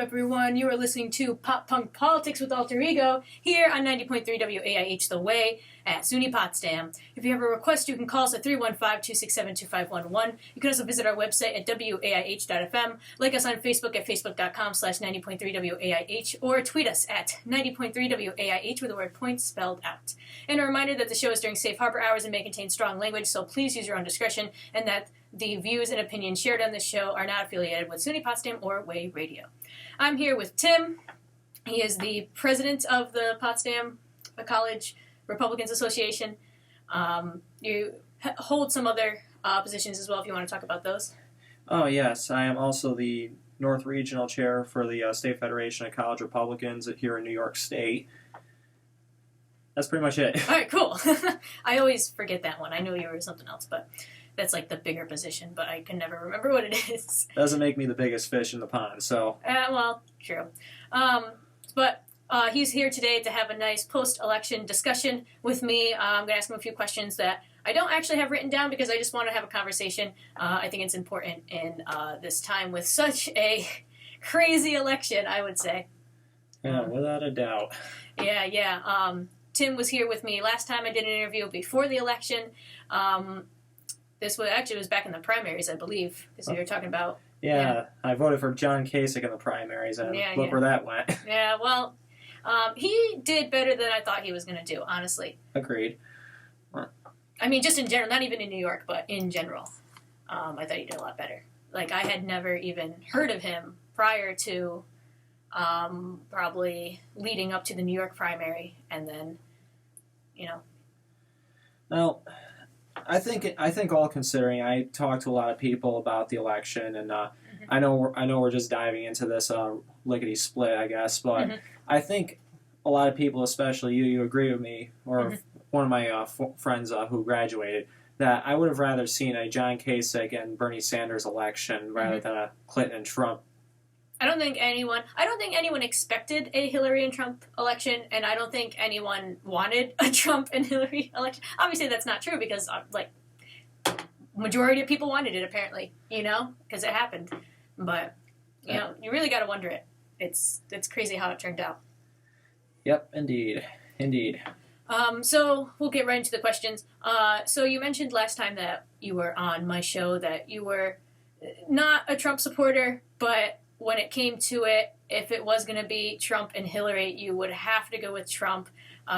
everyone. You are listening to Pop Punk Politics with Alter Ego here on 90.3 WAIH The Way at SUNY Potsdam. If you have a request, you can call us at 315-267-2511. You can also visit our website at waih.fm, like us on Facebook at facebook.com/90.3WAIH, or tweet us at 90.3WAIH with the word point spelled out. And a reminder that the show is during safe harbor hours and may contain strong language, so please use your own discretion, and that the views and opinions shared on this show are not affiliated with SUNY Potsdam or WAIH Radio. I'm here with Tim. He is the president of the Potsdam College Republicans Association. You hold some other positions as well, if you want to talk about those. Oh, yes. I am also the North Regional Chair for the State Federation of College Republicans here in New York State. That's pretty much it. All right, cool. I always forget that one. I know you were something else, but that's like the bigger position, but I can never remember what it is. Doesn't make me the biggest fish in the pond, so. Well, true. But he's here today to have a nice post-election discussion with me. I'm going to ask him a few questions that I don't actually have written down because I just want to have a conversation. I think it's important in this time with such a crazy election, I would say. Yeah, without a doubt. Yeah. Tim was here with me last time I did an interview before the election. This was back in the primaries, I believe, because we were talking about. Yeah, I voted for John Kasich in the primaries, and look where that went. Yeah, well, he did better than I thought he was going to do, honestly. Agreed. I mean, just in general, not even in New York, but in general. I thought he did a lot better. Like, I had never even heard of him prior to probably leading up to the New York primary, and then, Well, I think all considering, I talked to a lot of people about the election, and I know we're just diving into this lickety split, I guess, but I think a lot of people, especially you agree with me, or one of my friends who graduated, that I would have rather seen a John Kasich and Bernie Sanders election rather than a Clinton and Trump. I don't think anyone expected a Hillary and Trump election, and I don't think anyone wanted a Trump and Hillary election. Obviously, that's not true because, majority of people wanted it, apparently, because it happened. But, you really got to wonder it. It's crazy how it turned out. Yep, indeed. So we'll get right into the questions. So you mentioned last time that you were on my show that you were not a Trump supporter, but when it came to it, if it was going to be Trump and Hillary, you would have to go with Trump.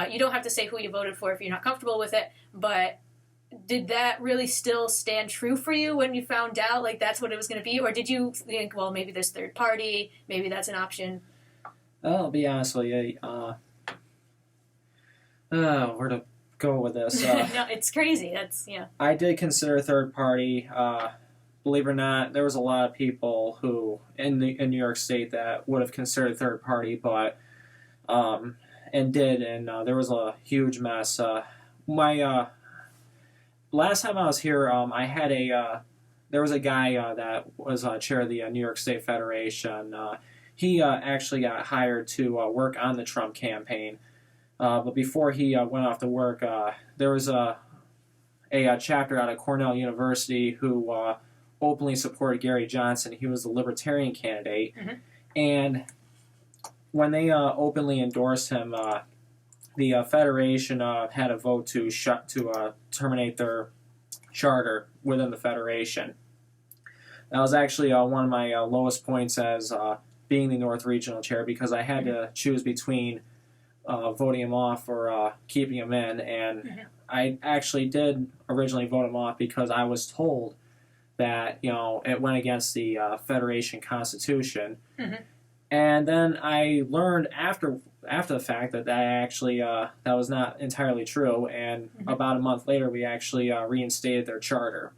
You don't have to say who you voted for if you're not comfortable with it, but did that really still stand true for you when you found out, that's what it was going to be? Or did you think, well, maybe there's third party, maybe that's an option? I'll be honest with you. Where to go with this? No, it's crazy. I did consider third party. Believe it or not, there was a lot of people who in New York State that would have considered third party, but and there was a huge mess. My last time I was here, I had there was a guy that was chair of the New York State Federation. He actually got hired to work on the Trump campaign, but before he went off to work, there was a chapter out of Cornell University who openly supported Gary Johnson. He was the Libertarian candidate, and when they openly endorsed him, the Federation had a vote to terminate their charter within the Federation. That was actually one of my lowest points as being the North Regional Chair, because I had to choose between voting him off or keeping him in, and I actually did originally vote him off because I was told that it went against the Federation Constitution, and then I learned after the fact that actually that was not entirely true. And about a month later, we actually reinstated their charter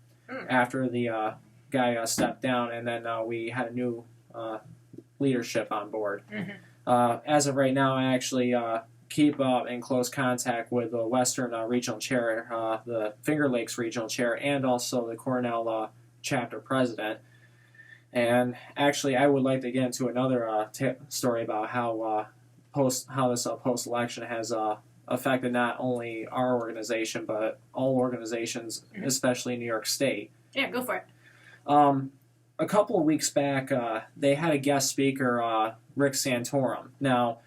after the guy stepped down, and then we had a new leadership on board. As of right now, I actually keep in close contact with the Western Regional Chair, the Finger Lakes Regional Chair, and also the Cornell chapter president. And actually, I would like to get into another story about how this post-election has affected not only our organization, but all organizations, especially in New York State. Yeah, go for it. a couple of weeks back, they had a guest speaker, Rick Santorum. Now,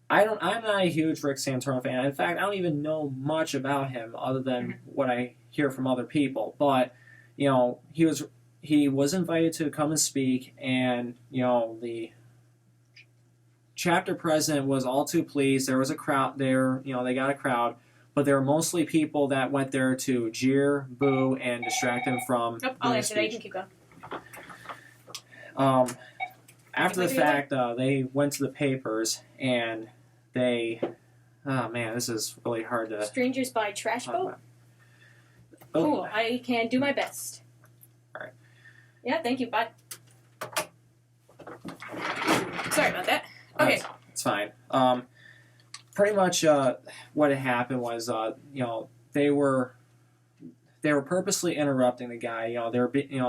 I'm not a huge Rick Santorum fan. In fact, I don't even know much about him other than what I hear from other people. But he was invited to come and speak, and the chapter president was all too pleased. There was a crowd there. They got a crowd, but there were mostly people that went there to jeer, boo, and distract him from. Nope, I'll answer that. You can keep going. After the fact, they went to the papers and they. Oh man, this is really hard to. Strangers by trash boat. Cool. I can do my best. All right. Yeah. Thank you. Bye. Sorry about that. Okay. It's fine. Pretty much, what had happened was, they were purposely interrupting the guy.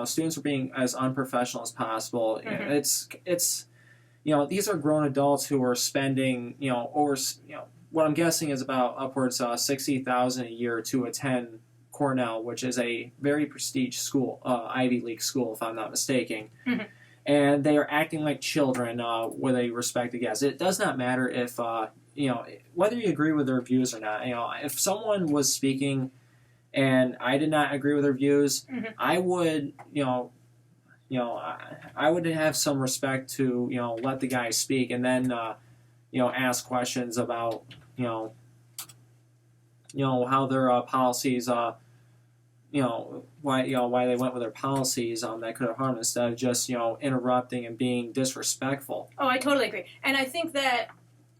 Students were being as unprofessional as possible. It's these are grown adults who are spending, over, what I'm guessing is about upwards $60,000 a year to attend Cornell, which is a very prestigious school, Ivy League school, if I'm not mistaken. And they are acting like children with a respect to guests. It does not matter if, whether you agree with their views or not. If someone was speaking and I did not agree with their views, I would, I would have some respect to, let the guy speak and then, ask questions about, how their policies, why they went with their policies that could have harmed instead of just interrupting and being disrespectful. Oh, I totally agree, and I think that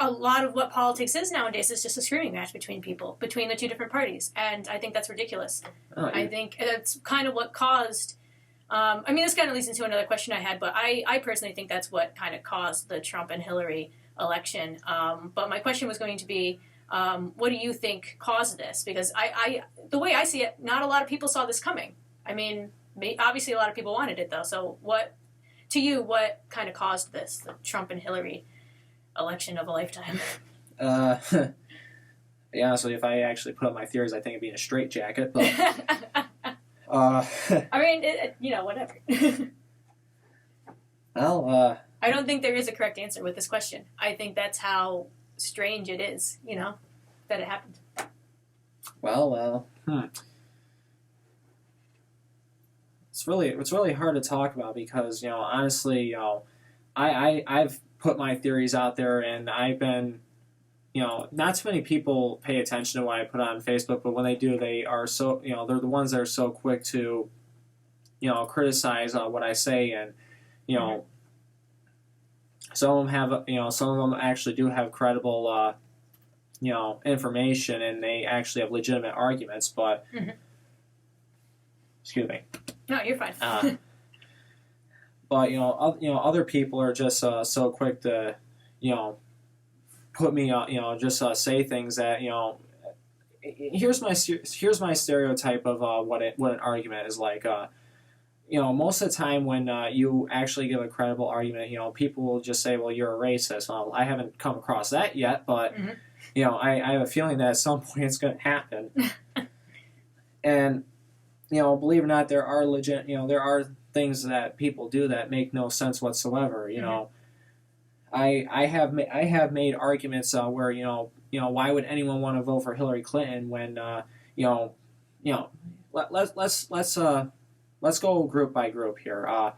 a lot of what politics is nowadays is just a screaming match between people, between the two different parties, and I think that's ridiculous. I think that's kind of what caused. This kind of leads into another question I had, but I personally think that's what kind of caused the Trump and Hillary election. But my question was going to be, what do you think caused this? Because the way I see it, not a lot of people saw this coming. Obviously a lot of people wanted it, though. So what kind of caused this, the Trump and Hillary election of a lifetime? Yeah, so if I actually put up my theories, I think it'd be in a straitjacket. But whatever. Well, I don't think there is a correct answer with this question. I think that's how strange it is, that it happened. Well, It's really hard to talk about because, honestly, I've put my theories out there and I've been, not too many people pay attention to what I put on Facebook, but when they do, they are so, they're the ones that are so quick to, criticize what I say, and, some of them have, some of them actually do have credible, information, and they actually have legitimate arguments, but, excuse me. No, you're fine. But other people are just so quick to, put me, just say things that, here's my stereotype of what an argument is like. Most of the time when you actually give a credible argument, people will just say, well, you're a racist. Well, I haven't come across that yet, but, I have a feeling that at some point it's going to happen. And, believe it or not, there are there are things that people do that make no sense whatsoever. I have made arguments where why would anyone want to vote for Hillary Clinton when let's go group by group here. I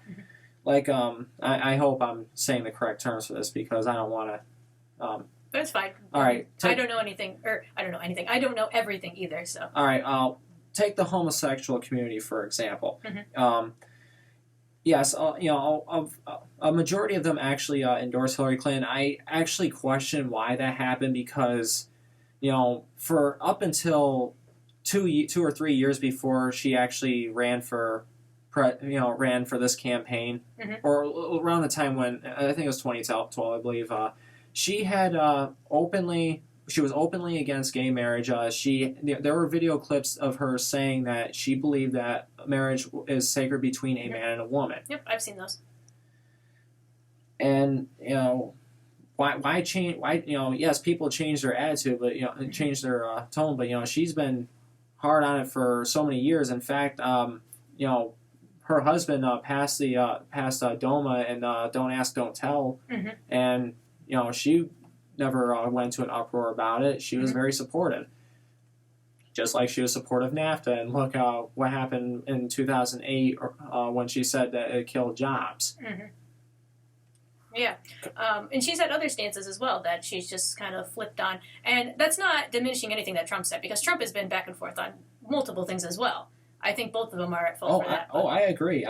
hope I'm saying the correct terms for this because I don't want to. That's fine. All right. I don't know anything, or I don't know anything. I don't know everything either. So. All right. Take the homosexual community for example. Yes, a majority of them actually endorse Hillary Clinton. I actually question why that happened because, for up until 2 or 3 years before she actually ran for this campaign, or around the time when I think it was 2012, I believe, she had She was openly against gay marriage. There were video clips of her saying that she believed that marriage is sacred between a man and a woman. Yep, I've seen those. And why change? Why yes, people change their attitude, but change their tone. But she's been hard on it for so many years. In fact, her husband passed DOMA and Don't Ask, Don't Tell, Mm-hmm. and she never went to an uproar about it. She was very supportive, just like she was supportive of NAFTA. And look what happened in 2008 when she said that it killed jobs. Mm-hmm. Yeah, and she's had other stances as well that she's just kind of flipped on. And that's not diminishing anything that Trump said, because Trump has been back and forth on multiple things as well. I think both of them are at fault for that. I agree.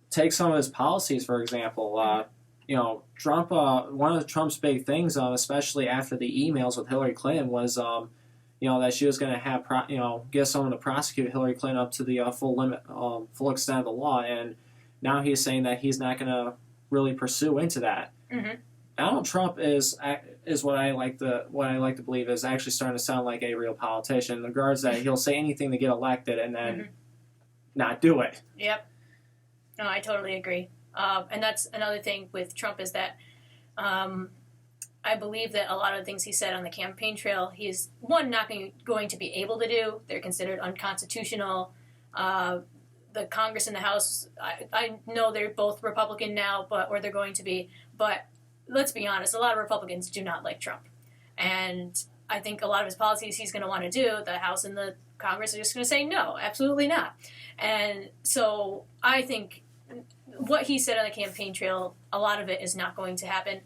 Take some of his policies, for example. Trump. One of Trump's big things, especially after the emails with Hillary Clinton, was that she was going to have get someone to prosecute Hillary Clinton up to the full extent of the law, and now he's saying that he's not going to really pursue into that. Mm-hmm. Donald Trump is what I like to believe is actually starting to sound like a real politician in regards that he'll say anything to get elected and then not do it. Yep. No, I totally agree. And that's another thing with Trump is that I believe that a lot of the things he said on the campaign trail, he's, one, not going to be able to do. They're considered unconstitutional. The Congress and the House, I know they're both Republican now, or they're going to be, but let's be honest, a lot of Republicans do not like Trump. And I think a lot of his policies he's going to want to do, the House and the Congress are just going to say, no, absolutely not. And so I think what he said on the campaign trail, a lot of it is not going to happen.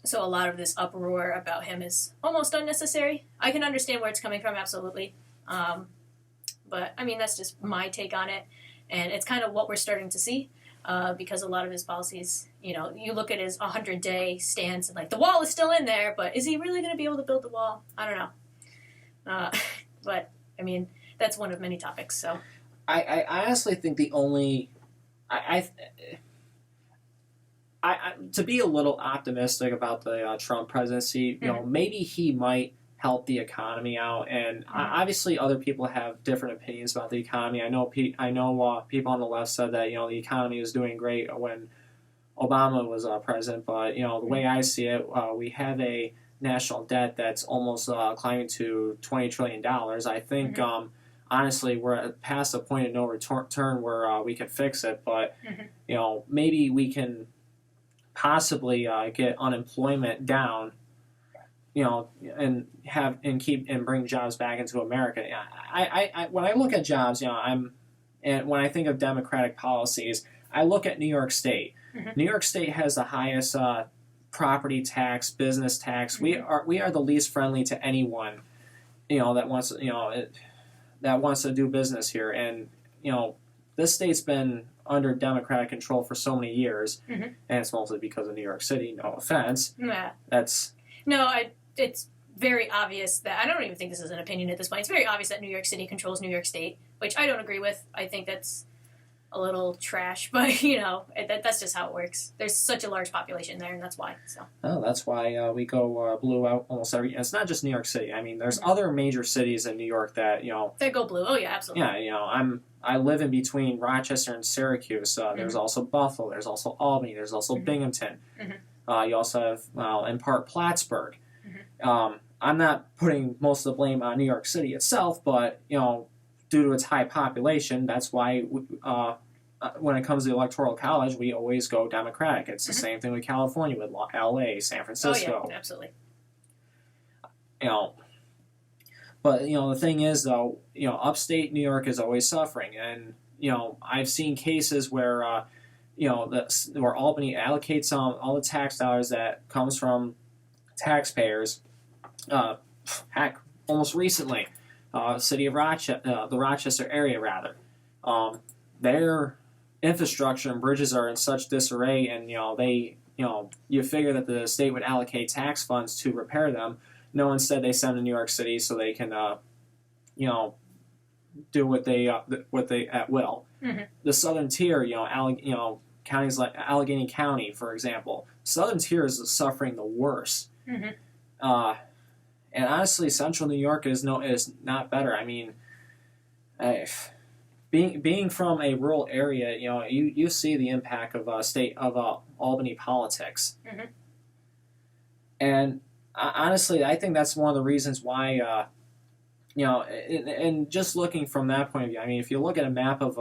So a lot of this uproar about him is almost unnecessary. I can understand where it's coming from, absolutely. But, I mean, that's just my take on it. And it's kind of what we're starting to see because a lot of his policies, you look at his 100-day stance and, the wall is still in there, but is he really going to be able to build the wall? I don't know. But, I mean, that's one of many topics, so. I honestly think the only... to be a little optimistic about the Trump presidency, maybe he might help the economy out, and obviously other people have different opinions about the economy. I know people on the left said that the economy was doing great when Obama was president, but the way I see it, we have a national debt that's almost climbing to $20 trillion. I think honestly we're past a point of no return where we can fix it, but maybe we can possibly get unemployment down, and bring jobs back into America. I when I look at jobs, and when I think of democratic policies, I look at New York State. New York State has the highest property tax, business tax. We are the least friendly to anyone, that wants to do business here, and this state's been under Democratic control for so many years, and it's mostly because of New York City. No offense. Yeah. It's very obvious that, I don't even think this is an opinion at this point, it's very obvious that New York City controls New York State, which I don't agree with. I think that's a little trash, but, that's just how it works. There's such a large population there, and that's why. So. Oh, that's why we go blue out almost every... It's not just New York City. I mean, there's other major cities in New York that, That go blue. Oh, yeah, absolutely. Yeah, I live in between Rochester and Syracuse. There's also Buffalo. There's also Albany. There's also Binghamton. You also have, in part, Plattsburgh. I'm not putting most of the blame on New York City itself, but, due to its high population, that's why when it comes to the Electoral College, we always go Democratic. It's the same thing with California, with L.A., San Francisco. Oh, yeah, absolutely. But, the thing is, though, upstate New York is always suffering. And, I've seen cases where, where Albany allocates all the tax dollars that comes from taxpayers. Almost recently, city of Rochester, the Rochester area, rather. Their infrastructure and bridges are in such disarray, and, you figure that the state would allocate tax funds to repair them. No, instead they send to New York City so they can, do what they at will. The Southern Tier, counties like Allegheny County, for example, Southern Tier is suffering the worst. And honestly, Central New York is not better. I mean, being from a rural area, you see the impact of Albany politics, and honestly, I think that's one of the reasons why and just looking from that point of view, I mean, if you look at a map of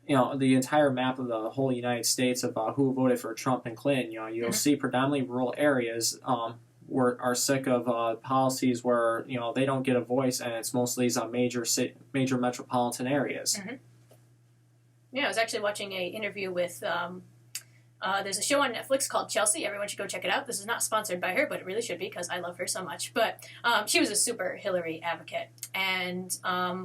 the entire map of the whole United States of who voted for Trump and Clinton, you'll see predominantly rural areas are sick of policies where they don't get a voice, and it's mostly these major metropolitan areas. Mm-hmm. Yeah, I was actually watching a interview with. There's a show on Netflix called Chelsea. Everyone should go check it out. This is not sponsored by her, but it really should be because I love her so much. But she was a super Hillary advocate, and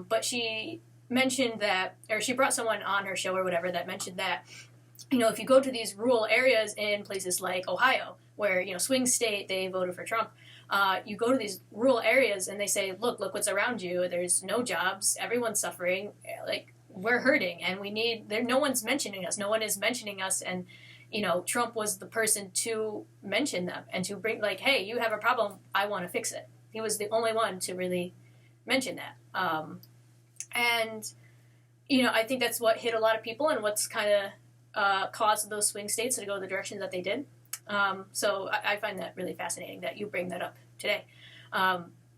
but she mentioned that, or she brought someone on her show or whatever that mentioned that, if you go to these rural areas in places like Ohio, where, swing state, they voted for Trump, you go to these rural areas and they say, look what's around you. There's no jobs. Everyone's suffering. Like, we're hurting and no one's mentioning us. No one is mentioning us. And, Trump was the person to mention them and to bring, like, hey, you have a problem. I want to fix it. He was the only one to really mention that. And, I think that's what hit a lot of people and what's kind of caused those swing states to go the direction that they did. So I find that really fascinating that you bring that up today.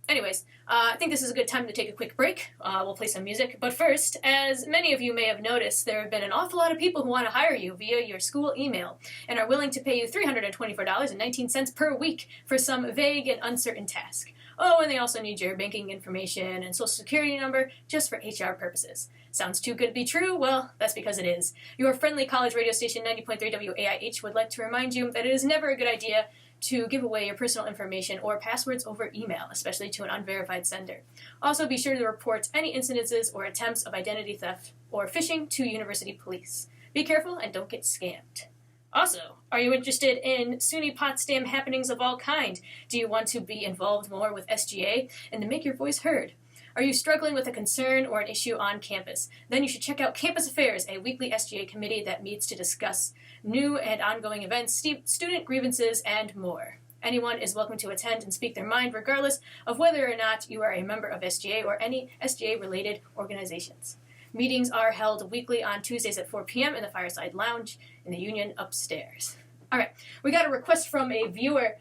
Anyways, I think this is a good time to take a quick break. We'll play some music. But first, as many of you may have noticed, there have been an awful lot of people who want to hire you via your school email and are willing to pay you $324.19 per week for some vague and uncertain task. Oh, and they also need your banking information and social security number just for HR purposes. Sounds too good to be true? Well, that's because it is. Your friendly college radio station 90.3 WAIH would like to remind you that it is never a good idea to give away your personal information or passwords over email, especially to an unverified sender. Also, be sure to report any incidences or attempts of identity theft or phishing to university police. Be careful and don't get scammed. Also, are you interested in SUNY Potsdam happenings of all kind? Do you want to be involved more with SGA and to make your voice heard? Are you struggling with a concern or an issue on campus? Then you should check out Campus Affairs, a weekly SGA committee that meets to discuss new and ongoing events, student grievances, and more. Anyone is welcome to attend and speak their mind regardless of whether or not you are a member of SGA or any SGA-related organizations. Meetings are held weekly on Tuesdays at 4 p.m. in the Fireside Lounge in the Union upstairs. All right, we got a request from a viewer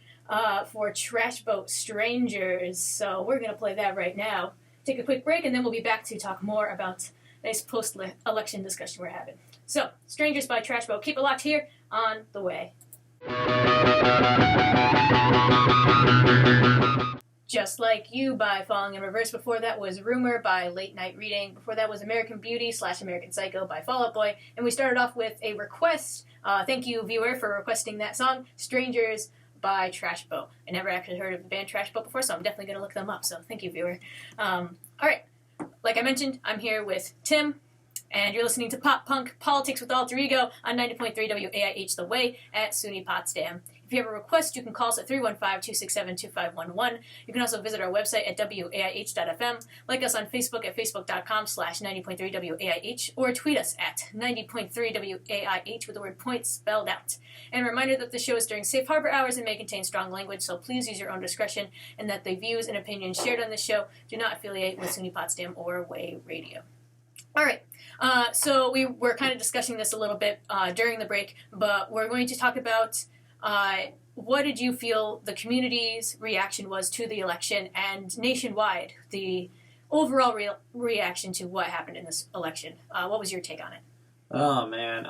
for Trash Boat Strangers, so we're going to play that right now. Take a quick break, and then we'll be back to talk more about this post-election discussion we're having. So, Strangers by Trash Boat. Keep it locked here on The Way. Just Like You by Falling in Reverse. Before that was Rumor by Late Night Reading. Before that was American Beauty / American Psycho by Fall Out Boy. And we started off with a request. Thank you, viewer, for requesting that song, Strangers by Trash Boat. I never actually heard of the band Trash Boat before, so I'm definitely going to look them up. So thank you, viewer. All right. Like I mentioned, I'm here with Tim, and you're listening to Pop Punk Politics with Alter Ego on 90.3 WAIH The Way at SUNY Potsdam. If you have a request, you can call us at 315-267-2511. You can also visit our website at waih.fm, like us on Facebook at facebook.com/90.3 WAIH, or tweet us at 90.3 WAIH with the word point spelled out. And a reminder that the show is during safe harbor hours and may contain strong language, so please use your own discretion, and that the views and opinions shared on this show do not affiliate with SUNY Potsdam or Way Radio. All right, so we were kind of discussing this a little bit during the break, but we're going to talk about what did you feel the community's reaction was to the election, and nationwide, the overall reaction to what happened in this election. What was your take on it? Oh, man.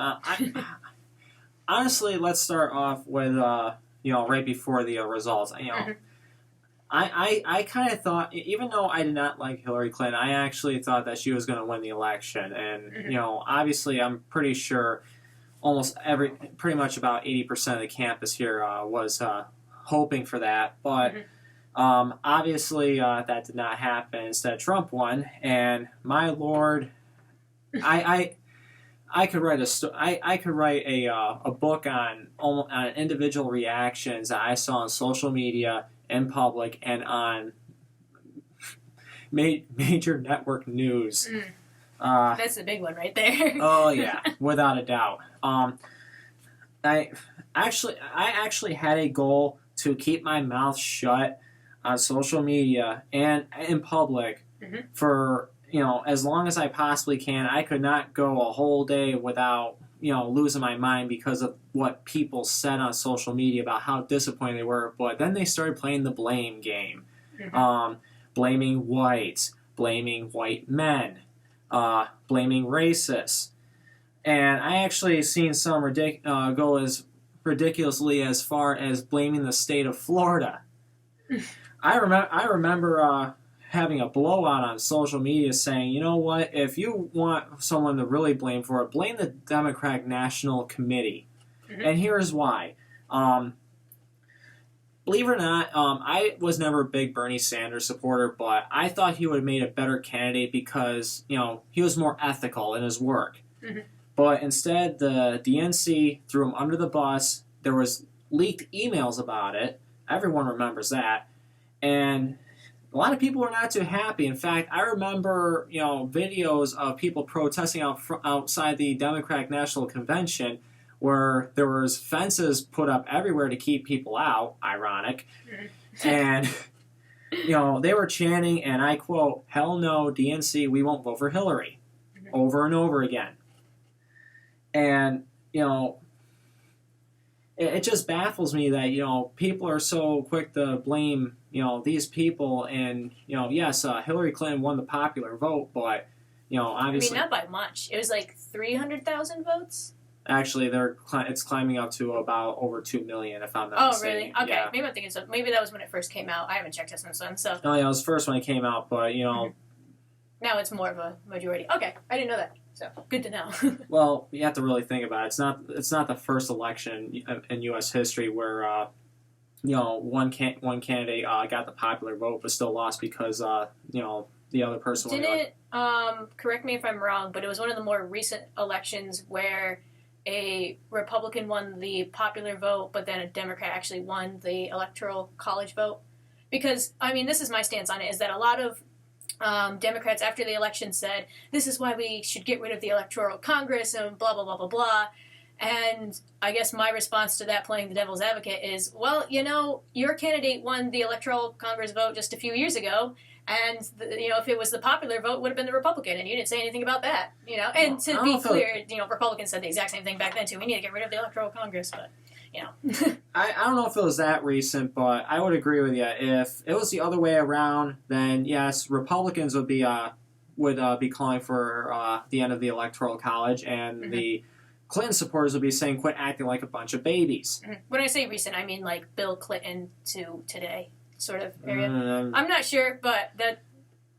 Honestly, let's start off with, right before the results. Mm-hmm. I kind of thought, even though I did not like Hillary Clinton, I actually thought that she was going to win the election. And, Mm-hmm. Obviously I'm pretty sure pretty much about 80% of the campus here was hoping for that. But Mm-hmm. Obviously that did not happen. Instead, Trump won. And my Lord, I could write a book on individual reactions that I saw on social media, in public, and on major network news. That's the big one right there. Oh yeah, without a doubt. I actually had a goal to keep my mouth shut on social media and in public Mm-hmm. for as long as I possibly can. I could not go a whole day without losing my mind because of what people said on social media about how disappointed they were. But then they started playing the blame game. Mm-hmm. blaming whites, blaming white men, blaming racists. And I actually seen some go as ridiculously as far as blaming the state of Florida. I remember having a blowout on social media saying, you know what, if you want someone to really blame for it, blame the Democratic National Committee. Mm-hmm. And here's why. Believe it or not, I was never a big Bernie Sanders supporter, but I thought he would have made a better candidate because, he was more ethical in his work. Mm-hmm. But instead, the DNC threw him under the bus. There was leaked emails about it. Everyone remembers that. And a lot of people were not too happy. In fact, I remember, videos of people protesting outside the Democratic National Convention where there was fences put up everywhere to keep people out, ironic. And, they were chanting, and I quote, "Hell no, DNC, we won't vote for Hillary," over and over again. And, it just baffles me that, people are so quick to blame, these people. And, yes, Hillary Clinton won the popular vote, but, obviously... not by much. It was like 300,000 votes? Actually, it's climbing up to about over 2 million, if I'm not mistaken. Oh, really? Okay, yeah. Maybe I'm thinking so. Maybe that was when it first came out. I haven't checked it since then, so... Oh, yeah, it was first when it came out, but, Now it's more of a majority. Okay, I didn't know that. So good to know. Well, you have to really think about it. It's not the first election in U.S. history where one candidate got the popular vote but still lost because the other person didn't. Correct me if I'm wrong, but it was one of the more recent elections where a Republican won the popular vote, but then a Democrat actually won the Electoral College vote. Because this is my stance on it: is that a lot of Democrats after the election said, this is why we should get rid of the Electoral Congress and blah, blah, blah, blah, blah. And I guess my response to that, playing the devil's advocate, is, well, your candidate won the Electoral Congress vote just a few years ago, and, if it was the popular vote, it would have been the Republican, and you didn't say anything about that, And to be clear, Republicans said the exact same thing back then, too. We need to get rid of the Electoral Congress, but... I don't know if it was that recent, but I would agree with you. If it was the other way around, then yes, Republicans would be calling for the end of the Electoral College, and the Clinton supporters would be saying, "Quit acting like a bunch of babies." When I say recent, I mean like Bill Clinton to today sort of area. I'm not sure, but I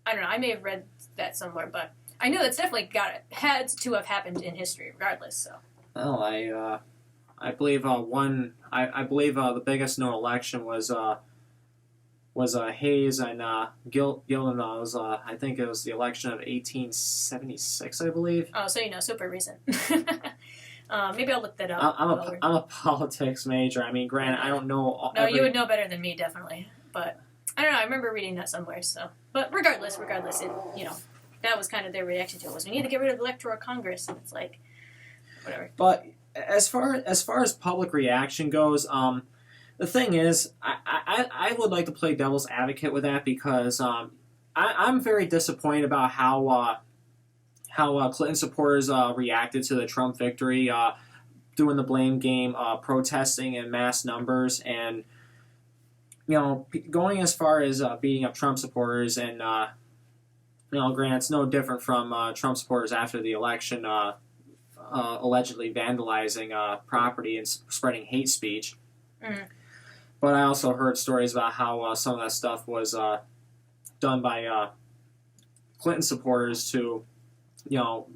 don't know. I may have read that somewhere, but I know that's definitely had to have happened in history, regardless. So. Well, I believe I believe the biggest known election was Hayes and Gillen. I think it was the election of 1876, I believe. Oh, so super recent. Maybe I'll look that up. I'm a politics major. Granted, I don't know. No, you would know better than me, definitely. But I don't know. I remember reading that somewhere. So, but regardless, it that was kind of their reaction to it. Was we need to get rid of the Electoral Congress, and it's like whatever. But as far as public reaction goes, the thing is, I would like to play devil's advocate with that because I'm very disappointed about how Clinton supporters reacted to the Trump victory, doing the blame game, protesting in mass numbers, and going as far as beating up Trump supporters. And granted, it's no different from Trump supporters after the election. Allegedly vandalizing property and spreading hate speech. But I also heard stories about how some of that stuff was done by Clinton supporters to,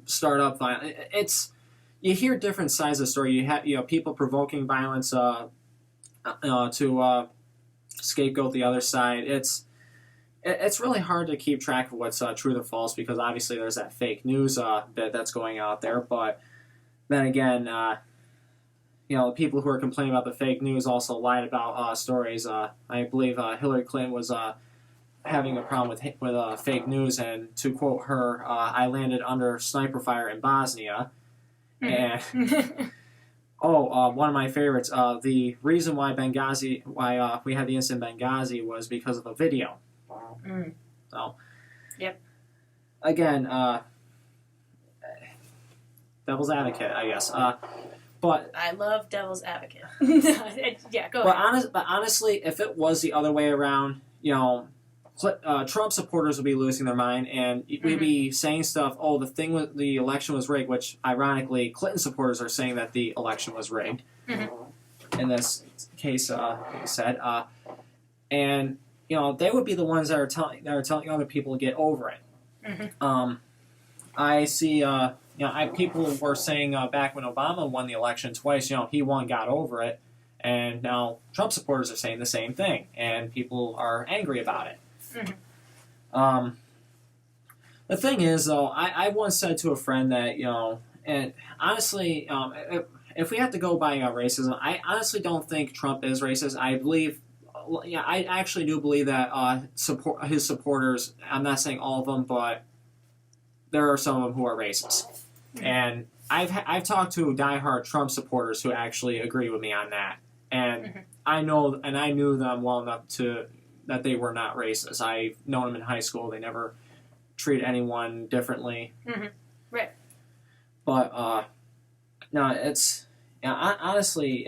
start up violence. You hear different sides of the story. You have people provoking violence to scapegoat the other side. It's really hard to keep track of what's truth or false because obviously there's that fake news that's going out there, but then again, the people who are complaining about the fake news also lied about stories. I believe Hillary Clinton was having a problem with fake news, and to quote her, "I landed under sniper fire in Bosnia." And one of my favorites. The reason why we had the incident in Benghazi was because of a video. So, yep. Again. Devil's advocate, I guess. But I love devil's advocate. Yeah, go ahead. But honestly, if it was the other way around, Trump supporters would be losing their mind, and we'd be saying stuff. Oh, the election was rigged, which ironically, Clinton supporters are saying that the election was rigged. In this case, like I said, and they would be the ones that are telling other people to get over it. I see. People were saying back when Obama won the election twice, he won, got over it, and now Trump supporters are saying the same thing, and people are angry about it. The thing is, though, I once said to a friend that, and honestly, if we have to go by racism, I honestly don't think Trump is racist. I actually do believe that his supporters, I'm not saying all of them, but there are some of them who are racist. And I've talked to diehard Trump supporters who actually agree with me on that. And I knew them well enough that they were not racist. I've known them in high school. They never treated anyone differently. Right. But no, it's honestly,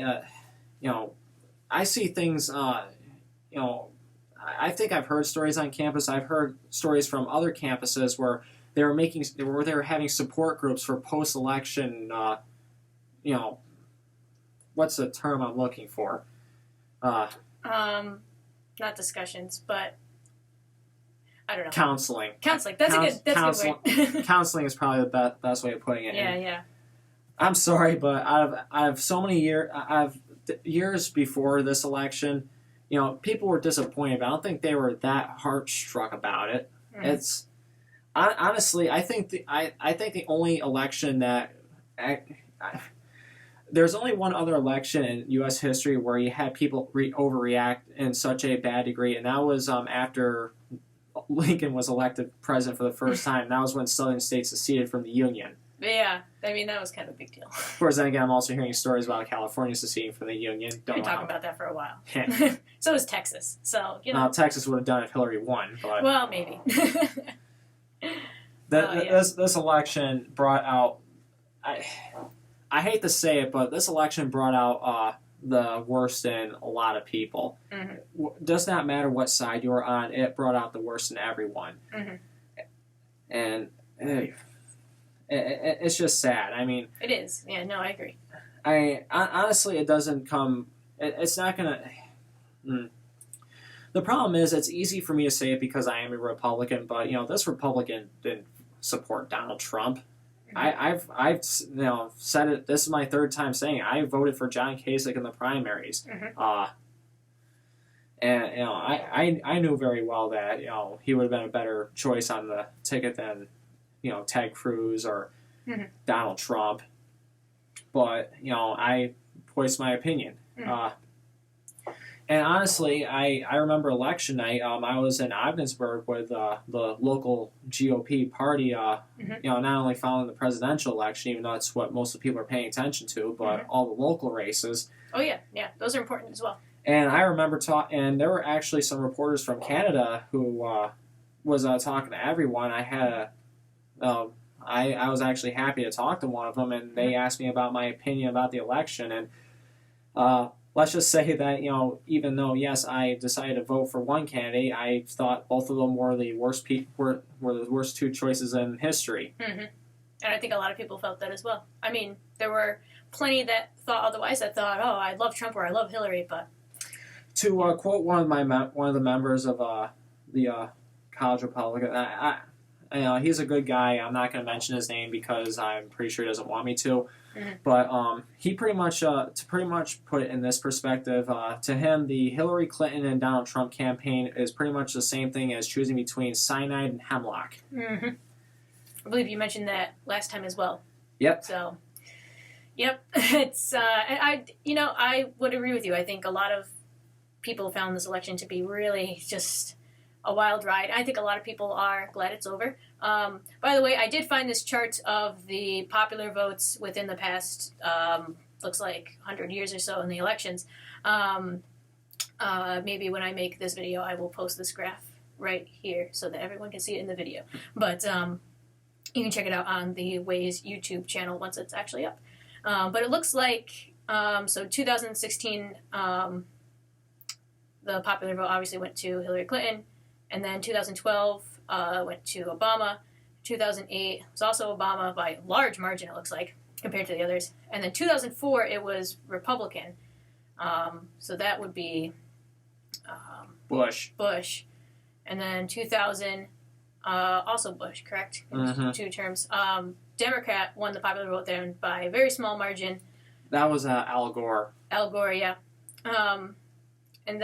I see things. I think I've heard stories on campus. I've heard stories from other campuses where they were having support groups for post-election. What's the term I'm looking for? Not discussions, but I don't know. Counseling. Counseling. That's a good word. Counseling is probably the best way of putting it. Yeah. I'm sorry, but out of so many years before this election, people were disappointed, but I don't think they were that heart-struck about it. It's honestly, I think the only election that there's only one other election in U.S. history where you had people overreact in such a bad degree, and that was after Lincoln was elected president for the first time. That was when Southern states seceded from the Union. Yeah, I mean, that was kind of a big deal. Of course, then again, I'm also hearing stories about California seceding from the Union. We've been talking about that for a while. Yeah. So is Texas. So, Texas would have done it if Hillary won. But well, maybe. This election brought out... I hate to say it, but this election brought out the worst in a lot of people. Does not matter what side you're on, it brought out the worst in everyone. And it's just sad. I mean... It is. Yeah, no, I agree. Honestly, it doesn't come... It's not going to... The problem is, it's easy for me to say it because I am a Republican, but, this Republican didn't support Donald Trump. I've said it. This is my third time saying it. I voted for John Kasich in the primaries, and I knew very well that he would have been a better choice on the ticket than Ted Cruz or Donald Trump. But I voiced my opinion. And honestly, I remember election night. I was in Ogdensburg with the local GOP party. Not only following the presidential election, even though that's what most of the people are paying attention to, but all the local races. Oh yeah, those are important as well. And I remember and there were actually some reporters from Canada who was talking to everyone. I had I was actually happy to talk to one of them, and they asked me about my opinion about the election, and let's just say that, even though, yes, I decided to vote for one candidate, I thought both of them were the worst were the worst two choices in history. And I think a lot of people felt that as well. I mean, there were plenty that thought otherwise, that thought, oh, I love Trump or I love Hillary, but... To quote one of the members of the College Republican, he's a good guy. I'm not going to mention his name because I'm pretty sure he doesn't want me to. But he pretty much, to pretty much put it in this perspective, to him, the Hillary Clinton and Donald Trump campaign is pretty much the same thing as choosing between cyanide and hemlock. I believe you mentioned that last time as well. Yep. So, yep, it's I would agree with you. I think a lot of people found this election to be really just a wild ride. I think a lot of people are glad it's over. By the way, I did find this chart of the popular votes within the past, looks like 100 years or so in the elections. Maybe when I make this video, I will post this graph right here so that everyone can see it in the video. But you can check it out on the WAIH YouTube channel once it's actually up. But it looks like, so 2016, the popular vote obviously went to Hillary Clinton. And then 2012 went to Obama. 2008 was also Obama by a large margin, it looks like, compared to the others. And then 2004, it was Republican. So that would be Bush. And then 2000, also Bush, correct? Mm-hmm. 2 terms. Democrat won the popular vote then by a very small margin. That was Al Gore. Al Gore, yeah. And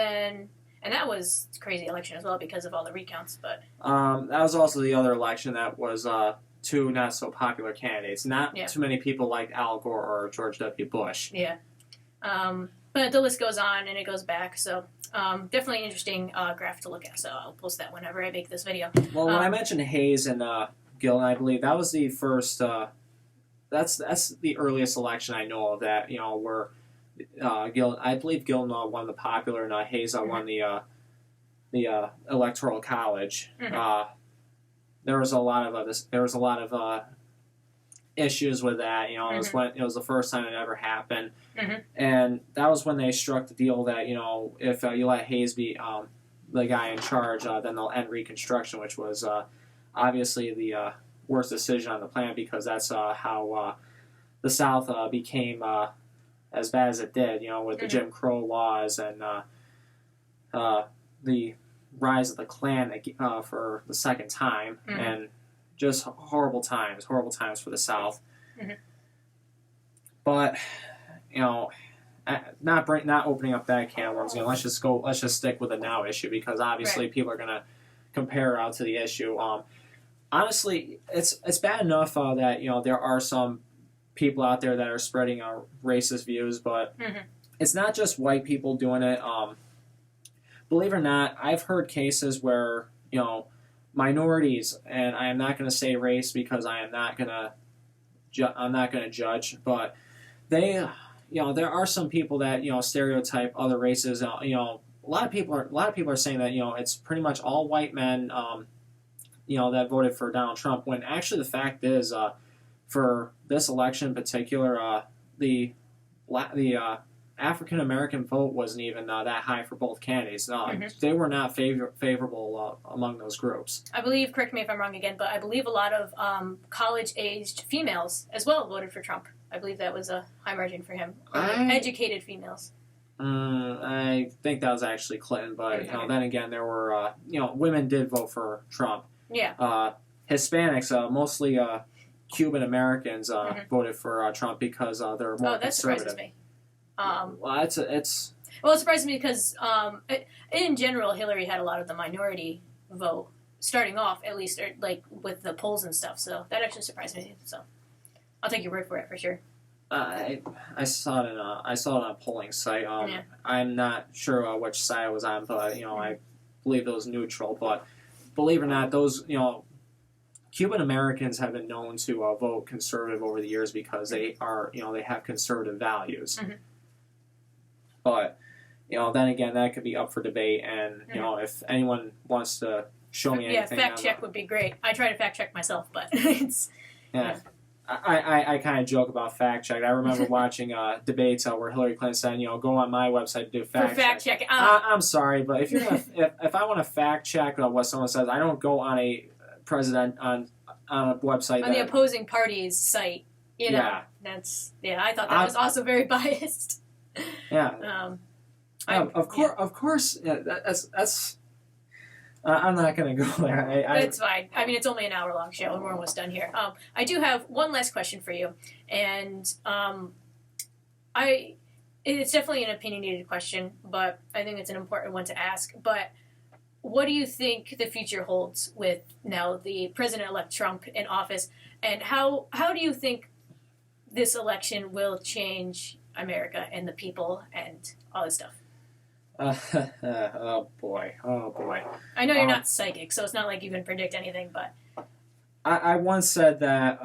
that was a crazy election as well because of all the recounts. But that was also the other election that was 2 not so popular candidates. Not too many people liked Al Gore or George W. Bush. Yeah. But the list goes on and it goes back. So definitely an interesting graph to look at. So I'll post that whenever I make this video. Well, when I mentioned Hayes and Gillen, I believe that was the first. That's the earliest election I know of that where Gillen. I believe Gillen won the popular, and Hayes won the electoral college. Mm-hmm. There was a lot of There was a lot of issues with that. It was when it was the first time it ever happened, and that was when they struck the deal that if you let Hayes be the guy in charge, then they'll end Reconstruction, which was obviously the worst decision on the planet because that's how the South became as bad as it did. With the Jim Crow laws and the rise of the Klan for the second time, and just horrible times for the South. But not opening up that can of worms. Let's just stick with the now issue because obviously people are gonna compare out to the issue. Honestly, it's bad enough that there are some people out there that are spreading racist views, but it's not just white people doing it. Believe it or not, I've heard cases where minorities, and I am not going to say race because I am not going to judge, but they there are some people that stereotype other races. A lot of people are saying that it's pretty much all white men that voted for Donald Trump, when actually the fact is for this election in particular, the African American vote wasn't even that high for both candidates. They were not favorable among those groups. I believe, correct me if I'm wrong again, but I believe a lot of college-aged females as well voted for Trump. I believe that was a high margin for him. Educated females. I think that was actually Clinton, but then again, there were women did vote for Trump. Yeah. Hispanics, mostly Cuban Americans, voted for Trump because they're more that conservative. surprises me. Well, it's Well, it surprised me because, in general, Hillary had a lot of the minority vote starting off, at least, with the polls and stuff. So that actually surprised me. So I'll take your word for it for sure. I saw it on a polling site. I'm not sure which side I was on, but I believe it was neutral. But believe it or not, those Cuban Americans have been known to vote conservative over the years because they are they have conservative values. But then again, that could be up for debate, and if anyone wants to show me anything, fact check would be great. I try to fact check myself, but it's I kind of joke about fact check. I remember watching debates where Hillary Clinton said, go on my website to do fact check. I'm sorry, but if you're gonna, if I want to fact check what someone says, I don't go on a president on a website on the opposing party's site. That's I thought that was also very biased. Of course. That's. I'm not going to go there. That's fine. I mean, it's only an hour-long show, and we're almost done here. I do have one last question for you, and it's definitely an opinionated question, but I think it's an important one to ask. But what do you think the future holds with now the President-elect Trump in office, and how do you think this election will change America and the people and all this stuff? Oh boy. I know you're not psychic, so it's not like you can predict anything, but I once said that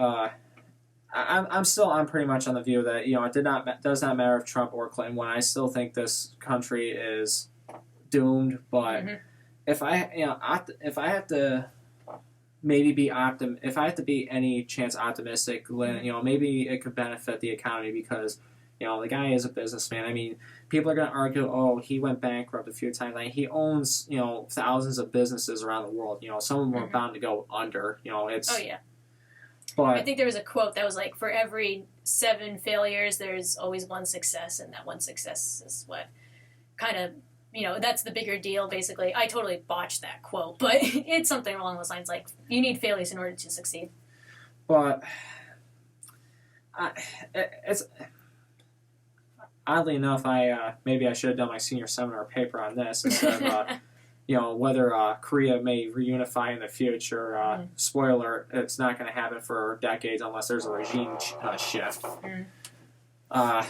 I'm pretty much on the view that it does not matter if Trump or Clinton won. I still think this country is doomed, but if I have to if I have to be any chance optimistic, maybe it could benefit the economy because The guy is a businessman. I mean, people are going to argue, oh, he went bankrupt a few times. Like, he owns, thousands of businesses around the world. Some of them are bound to go under. It's. Oh yeah. But I think there was a quote that was like, for every 7 failures, there's always 1 success, and that 1 success is what kind of, that's the bigger deal, basically. I totally botched that quote, but it's something along those lines, like, you need failures in order to succeed. But it's oddly enough, maybe I should have done my senior seminar paper on this instead of whether Korea may reunify in the future. Spoiler: it's not going to happen for decades unless there's a regime shift. But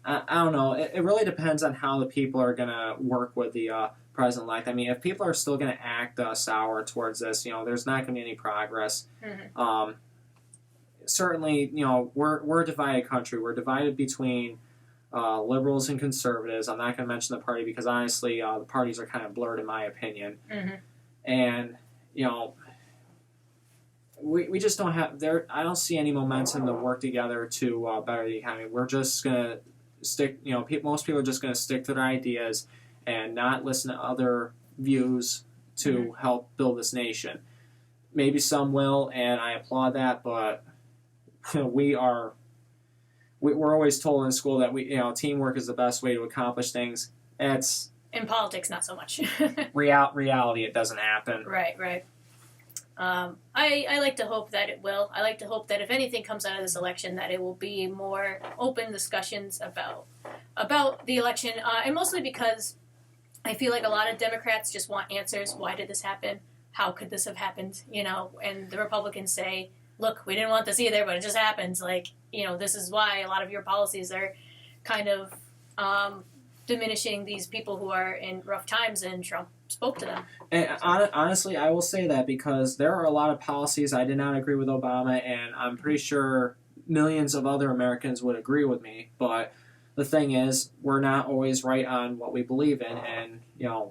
I don't know. It really depends on how the people are going to work with the president-elect. I mean, if people are still going to act sour towards this, there's not going to be any progress. Certainly, we're a divided country. We're divided between liberals and conservatives. I'm not going to mention the party because honestly, the parties are kind of blurred in my opinion. And we just don't have there. I don't see any momentum to work together to better the economy. We're just going to stick. Most people are just going to stick to their ideas and not listen to other views to help build this nation. Maybe some will, and I applaud that, but we're always told in school that teamwork is the best way to accomplish things. It's in politics, not so much. reality, it doesn't happen. Right. I like to hope that it will. I like to hope that if anything comes out of this election, that it will be more open discussions about the election, and mostly because I feel like a lot of Democrats just want answers. Why did this happen? How could this have happened? And the Republicans say, look, we didn't want this either, but it just happens. Like, this is why a lot of your policies are kind of diminishing these people who are in rough times, and Trump spoke to them. And honestly, I will say that because there are a lot of policies I did not agree with Obama, and I'm pretty sure millions of other Americans would agree with me. But the thing is, we're not always right on what we believe in, and, a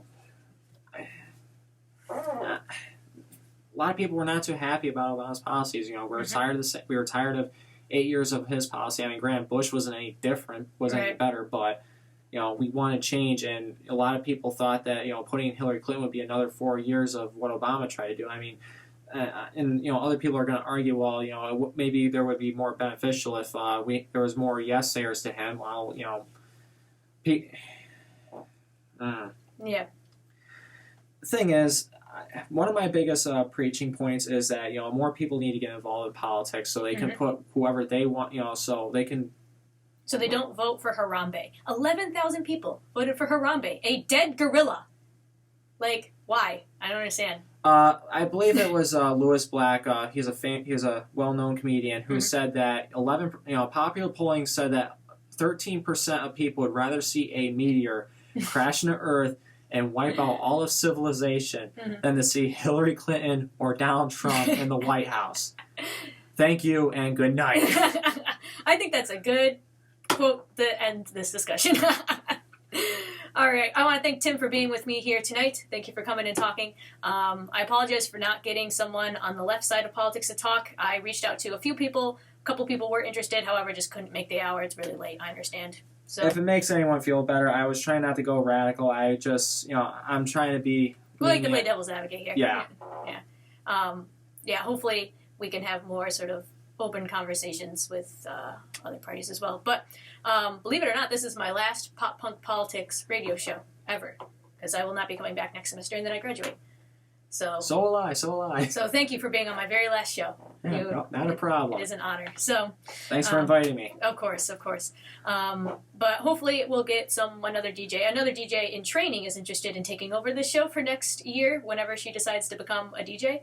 lot of people were not too happy about Obama's policies. We were tired of 8 years of his policy. I mean, granted, Bush wasn't any different, wasn't any better, but we wanted change, and a lot of people thought that putting Hillary Clinton would be another 4 years of what Obama tried to do. I mean, and other people are going to argue, well, maybe there would be more beneficial if there was more yes sayers to him. Well, yeah. The thing is, one of my biggest preaching points is that more people need to get involved in politics so they can put whoever they want, so they can. So they don't vote for Harambe. 11,000 people voted for Harambe, a dead gorilla. Like, why? I don't understand. I believe it was Louis Black. He's a well-known comedian who said that popular polling said that 13% of people would rather see a meteor crash into Earth and wipe out all of civilization than to see Hillary Clinton or Donald Trump in the White House. Thank you and good night. I think that's a good quote to end this discussion. All right. I want to thank Tim for being with me here tonight. Thank you for coming and talking. I apologize for not getting someone on the left side of politics to talk. I reached out to a few people. A couple people were interested, however, just couldn't make the hour. It's really late. I understand. So, if it makes anyone feel better, I was trying not to go radical. I just, I'm trying to be. We like to play devil's advocate here. Yeah. Hopefully we can have more sort of open conversations with other parties as well. But believe it or not, this is my last pop punk politics radio show ever, because I will not be coming back next semester, and then I graduate. So will I. So thank you for being on my very last show. Yeah, not a problem. It is an honor. So thanks for inviting me. Of course. But hopefully we'll get another DJ. Another DJ in training is interested in taking over this show for next year, whenever she decides to become a DJ.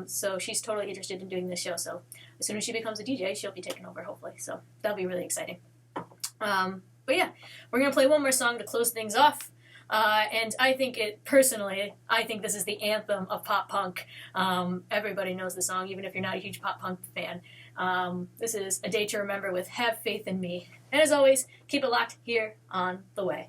So she's totally interested in doing this show. So as soon as she becomes a DJ, she'll be taking over, hopefully. So that'll be really exciting. But yeah, we're going to play one more song to close things off. And I think this is the anthem of pop punk. Everybody knows the song, even if you're not a huge pop punk fan. This is A Day to Remember with Have Faith in Me. And as always, keep it locked here on The Way.